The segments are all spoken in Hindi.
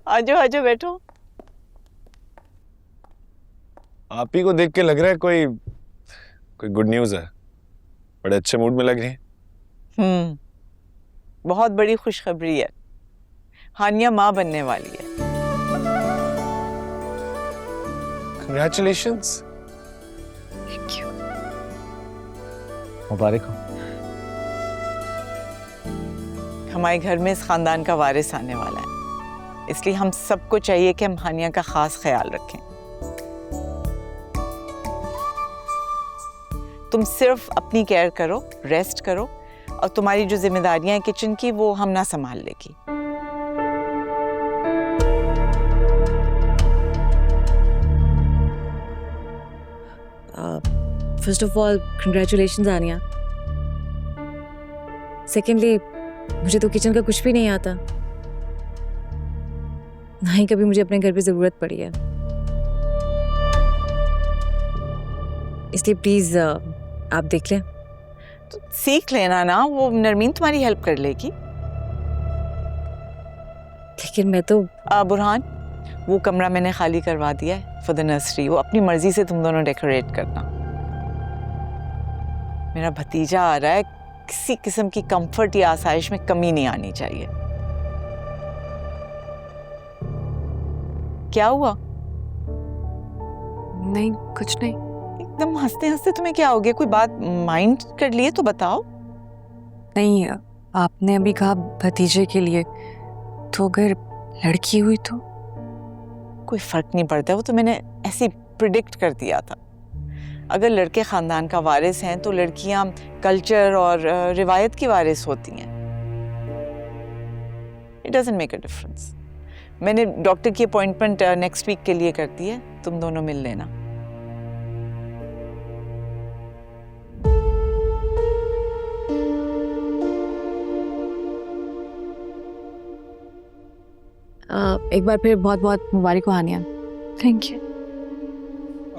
आजो आजो बैठो। आप ही को देख के लग रहा है कोई गुड न्यूज है। बड़े अच्छे मूड में लग रही है। बहुत बड़ी खुशखबरी है। हानिया माँ बनने वाली है। Congratulations. Thank you. मुबारक हो। हमारे घर में इस खानदान का वारिस आने वाला है, इसलिए हम सबको चाहिए कि हम हानिया का खास ख्याल रखें। तुम सिर्फ अपनी केयर करो, रेस्ट करो, और तुम्हारी जो जिम्मेदारियां हैं किचन की वो हम ना संभाल लेगी। First of all congratulations Aaniya. Secondly मुझे तो किचन का कुछ भी नहीं आता, ना ही कभी मुझे अपने घर पे जरूरत पड़ी है, इसलिए प्लीज आप देख लें। तो सीख लेना ना, वो नरमीन तुम्हारी हेल्प कर लेगी। लेकिन मैं तो बुरहान, वो कमरा मैंने खाली करवा दिया है फॉर द नर्सरी। वो अपनी मर्जी से तुम दोनों डेकोरेट करना। मेरा भतीजा आ रहा है, किसी किस्म की कंफर्ट या आसाइश में कमी नहीं आनी चाहिए। क्या हुआ? नहीं, कुछ नहीं। एकदम हंसते हंसते तुम्हें क्या हो गया? कोई बात माइंड कर लिए तो बताओ। नहीं, आपने अभी कहा भतीजे के लिए, तो अगर लड़की हुई तो? कोई फर्क नहीं पड़ता, वो तो मैंने ऐसे प्रिडिक्ट कर दिया था। अगर लड़के खानदान का वारिस हैं तो लड़कियां कल्चर और रिवायत की वारिस होती हैं। It doesn't make a difference. मैंने डॉक्टर की अपॉइंटमेंट नेक्स्ट वीक के लिए कर दी है, तुम दोनों मिल लेना। एक बार फिर बहुत बहुत मुबारक हो हानिया। Thank you.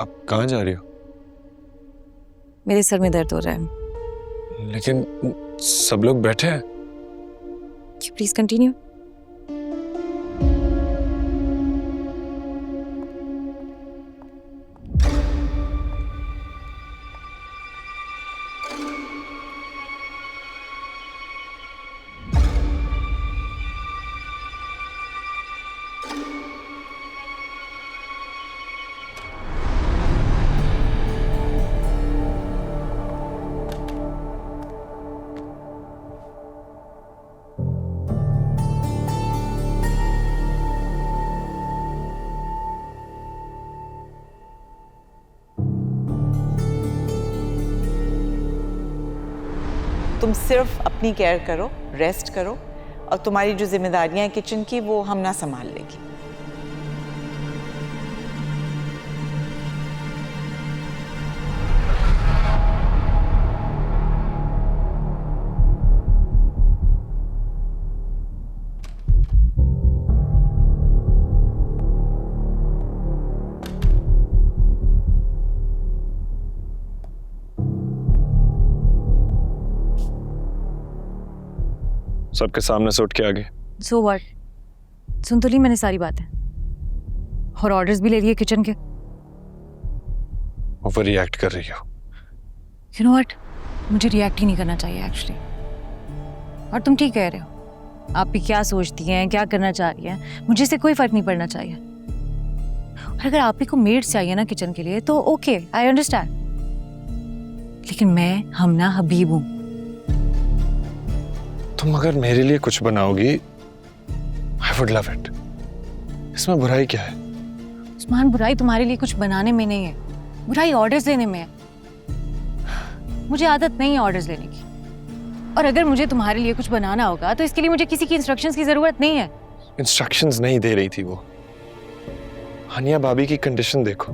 आप कहाँ जा रही हो? मेरे सर में दर्द हो रहा है। लेकिन सब लोग बैठे हैं। Please continue. तुम सिर्फ अपनी केयर करो, रेस्ट करो, और तुम्हारी जो जिम्मेदारियां हैं किचन की वो हम ना संभाल लेगी। सबके सामने से उठ के आ गए। So what? सुन तो ली मैंने सारी बातें, और ऑर्डर्स भी ले लिए किचन के। ओवर रिएक्ट कर रही हो। यू नो व्हाट, मुझे रिएक्ट ही नहीं करना चाहिए एक्चुअली। और तुम ठीक कह रहे हो, आप भी क्या सोचती हैं, क्या करना चाह रही हैं, मुझे से कोई फर्क नहीं पड़ना चाहिए। और अगर आप ही को मेड्स चाहिए ना किचन के लिए तो ओके, आई अंडरस्टैंड, लेकिन मैं हमना हबीब हूँ। तुम अगर मेरे लिए कुछ बनाओगी, I would love it. इसमें बुराई क्या है? उस्मान, बुराई तुम्हारे लिए कुछ बनाने में नहीं है, बुराई ऑर्डर्स लेने में है। मुझे आदत नहीं है ऑर्डर्स लेने की, और अगर मुझे तुम्हारे लिए कुछ बनाना होगा तो इसके लिए मुझे किसी की इंस्ट्रक्शंस की जरूरत नहीं है। इंस्ट्रक्शंस नहीं दे रही थी वो। हानिया भाभी की कंडीशन देखो।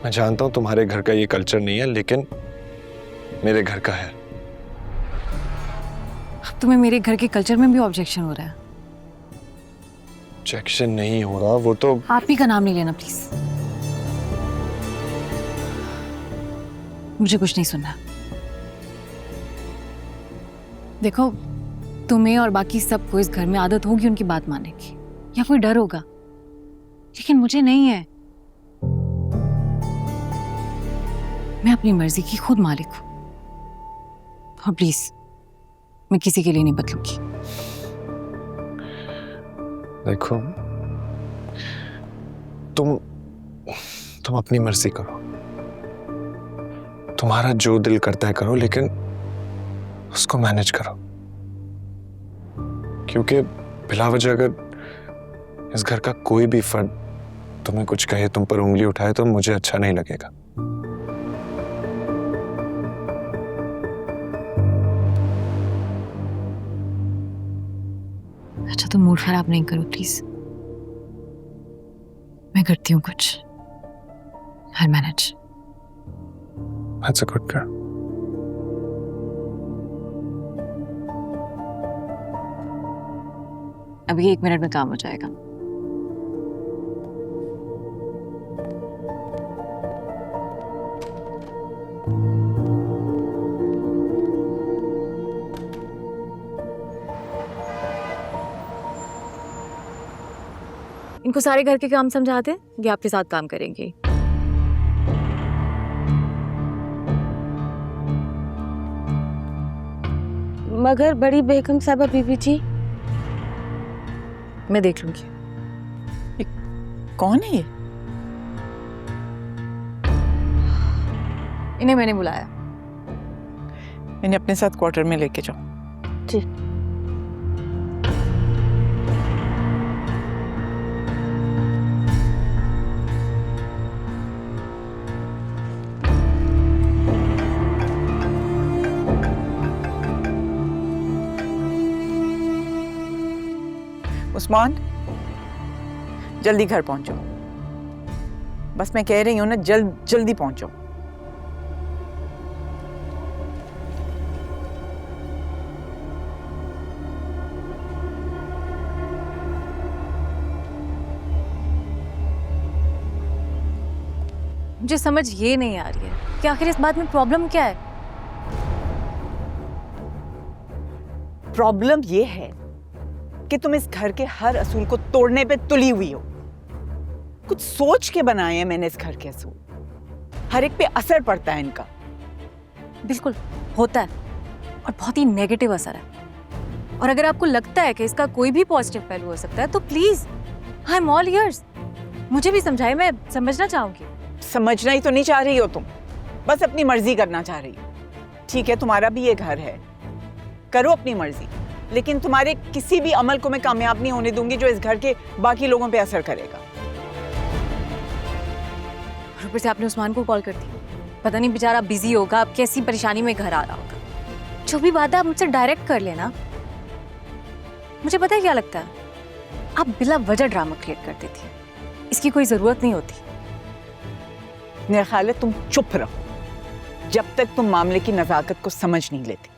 मैं जानता हूं तुम्हारे घर का ये कल्चर नहीं है, लेकिन मेरे घर का है। अब तुम्हें मेरे घर के कल्चर में भी ऑब्जेक्शन हो रहा है? ऑब्जेक्शन नहीं हो रहा, वो तो आप ही का नाम नहीं लेना प्लीज। मुझे कुछ नहीं सुनना। देखो, तुम्हें और बाकी सबको इस घर में आदत होगी उनकी बात मानने की, या कोई डर होगा, लेकिन मुझे नहीं है। मैं अपनी मर्जी की खुद मालिक हूं, और प्लीज मैं किसी के लिए नहीं बदलूंगी। देखो, तुम अपनी मर्जी करो, तुम्हारा जो दिल करता है करो, लेकिन उसको मैनेज करो, क्योंकि बिला वजह अगर इस घर का कोई भी फर्द तुम्हें कुछ कहे, तुम पर उंगली उठाए, तो मुझे अच्छा नहीं लगेगा। अच्छा, तुम मूड खराब नहीं करो प्लीज, मैं करती हूँ कुछ। I'll manage. That's a good girl. अभी 1 मिनट में काम हो जाएगा। इनको सारे घर के काम समझा दें, ये आपके साथ काम करेंगे। मगर बड़ी बेगम साहबा बीबी जी, मैं देख लूंगी। कौन है ये? इन्हें मैंने बुलाया। इन्हें अपने साथ क्वार्टर में लेके जाओ। जी। उस्मान, जल्दी घर पहुंचो। बस मैं कह रही हूँ ना, जल्दी पहुंचो। मुझे समझ ये नहीं आ रही है कि आखिर इस बात में प्रॉब्लम क्या है। प्रॉब्लम ये है कि तुम इस घर के हर असूल को तोड़ने पे तुली हुई हो। कुछ सोच के बनाए हैं मैंने इस घर के असूल, हर एक पे असर पड़ता है इनका। बिल्कुल होता है, और बहुत ही नेगेटिव असर है। और अगर आपको लगता है कि इसका कोई भी पॉजिटिव पहलू हो सकता है, तो please I am all ears, मुझे भी समझाइए, मैं समझना चाहूंगी। समझना ही तो नहीं चाह रही हो तुम, बस अपनी मर्जी करना चाह रही हो। ठीक है, तुम्हारा भी ये घर है, करो अपनी मर्जी, लेकिन तुम्हारे किसी भी अमल को मैं कामयाब नहीं होने दूंगी जो इस घर के बाकी लोगों पे असर करेगा। और ऊपर से आपने उस्मान को कॉल कर दी, पता नहीं बेचारा बिजी होगा, आप कैसी परेशानी में घर आ रहा होगा। जो भी बात है आप मुझसे डायरेक्ट कर लेना। मुझे पता है क्या लगता है, आप बिला वजह ड्रामा क्रिएट करती थी, इसकी कोई जरूरत नहीं होती। मेरा ख्याल है तुम चुप रहो जब तक तुम मामले की नजाकत को समझ नहीं लेते।